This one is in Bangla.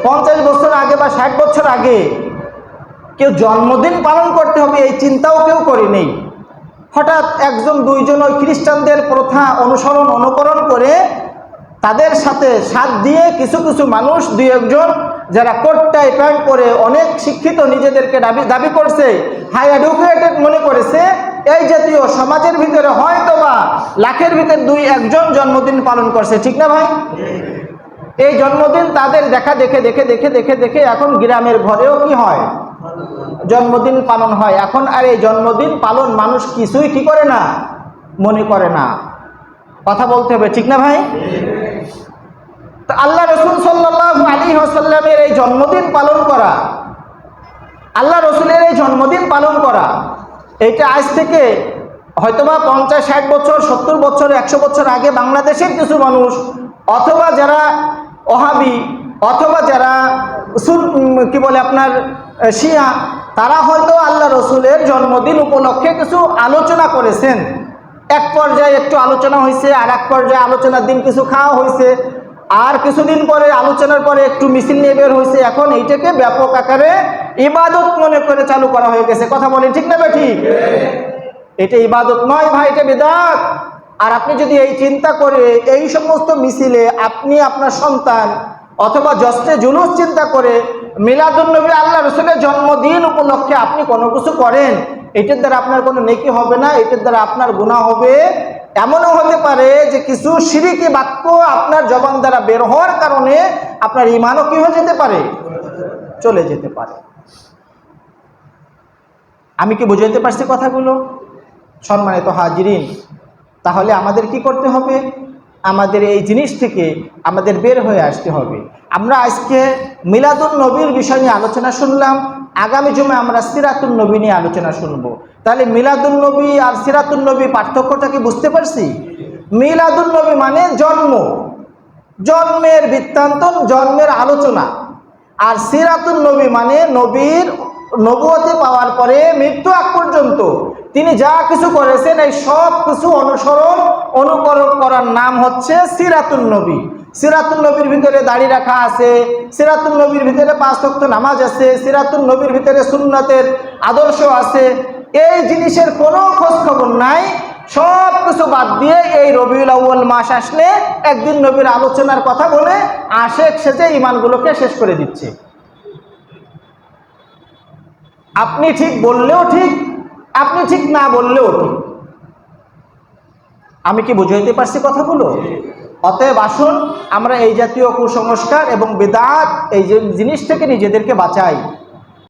50 বছর আগে বা 60 বছর আগে কেউ জন্মদিন পালন করতে হবে এই চিন্তাও কেউ করে নেই। হঠাৎ একজন দুইজন ওই খ্রিস্টানদের প্রথা অনুকরণ করে তাদের সাথে সাথ দিয়ে কিছু কিছু মানুষ দুই একজন যারা কোট টাই প্যান্ট পরে অনেক শিক্ষিত নিজেদেরকে দাবি করছে, হাই এডুকেটেড মনে করেছে, এই জাতীয় সমাজের ভিতরে হয়তোবা লাখের ভিতরে 2-1 জন্মদিন পালন করছে। ঠিক না ভাই? এই জন্মদিন তাদের দেখা দেখে এখন গ্রামের ঘরেও কি হয়, জন্মদিন পালন হয়। এখন আর এই জন্মদিন পালন মানুষ কিছুই কি করে না, মনে করে না। কথা বলতে হবে, ঠিক না ভাই? তো আল্লাহ রসুল সাল্লাল্লাহু আলাইহি ওয়াসাল্লামের এই জন্মদিন পালন করা, আল্লাহ রসুলের এই জন্মদিন পালন করা, এইটা আজ থেকে হয়তোবা 50-60 বছর, 70 বছর, 100 বছর আগে বাংলাদেশের কিছু মানুষ অথবা যারা ওহাবি অথবা যারা কি বলে আপনার শিয়া, তারা হয়তো আল্লাহ রসুলের জন্মদিন উপলক্ষে কিছু আলোচনা করেছেন। এক পর্যায়ে একটু আলোচনা হয়েছে, আর এক পর্যায়ে আলোচনার দিন কিছু খাওয়া হয়েছে, আর কিছুদিন পরে আলোচনার পরে একটু মিছিল নিয়ে বের হয়েছে। এখন এইটাকে ব্যাপক আকারে ইবাদত মনে করে চালু করা হয়ে গেছে। কথা বলেন, ঠিক না ভাই? ঠিক। এটা ইবাদত নয় ভাই, এটা বিদআত। আর আপনি যদি এই চিন্তা করে এই সমস্ত মিছিলে আপনি আপনার সন্তান অথবা জশ্নে জুলুস চিন্তা করে মিলাদুন নবী আল্লাহ রসুলের জন্মদিন উপলক্ষে আপনি কোনো কিছু করেন, এটার দ্বারা আপনার কোনো নেকি হবে না, এটার দ্বারা আপনার গুনাহ হবে। এমনও হতে পারে যে কিছু শিরকি বাক্য আপনার জবান দ্বারা বের হওয়ার কারণে আপনার ঈমানও কি হয়ে যেতে পারে, চলে যেতে পারে। আমি কি বুঝাইতে পারছি কথাগুলো? সম্মানিত হাজিরিন, তাহলে আমাদের কি করতে হবে? আমাদের এই জিনিস থেকে আমাদের বের হয়ে আসতে হবে। আমরা আজকে মিলাদুন নবীর বিষয় নিয়ে আলোচনা শুনলাম, আগামী জুমে আমরা সিরাতুন নবী নিয়ে আলোচনা শুনবো। তাহলে মিলাদুন নবী আর সিরাতুন নবী পার্থক্যটা কি বুঝতে পারছি? মিলাদুন নবী মানে জন্মের বৃত্তান্ত, জন্মের আলোচনা। আর সিরাতুন নবী মানে নবীর নবুয়তে পাওয়ার পরে মৃত্যু আগ পর্যন্ত তিনি যা কিছু করেছেন এই সব কিছু অনুকরণ করার নাম হচ্ছে সিরাতুন নবী। সিরাতুন নবীর ভিতরে দাড়ি রাখা আছে, সিরাতুন নবীর ভিতরে 5 ওয়াক্ত নামাজ আছে, সিরাতুন নবীর ভিতরে সুন্নতের আদর্শ আছে। এই জিনিসের কোনো খোঁজ খবর নাই। সব কিছু বাদ দিয়ে এই রবিউল আউয়াল মাস আসলে একদিন নবীর আলোচনার কথা বলে আশেক সেজে ইমানগুলোকে শেষ করে দিচ্ছে। আপনি ঠিক বললেও ঠিক, আপনি ঠিক না বললেও ঠিক। আমি কি বুঝাইতে পারছি কথাগুলো? অতএব আসুন আমরা এই জাতীয় কুসংস্কার এবং বিদআত এই জিনিস থেকে নিজেদেরকে বাঁচাই।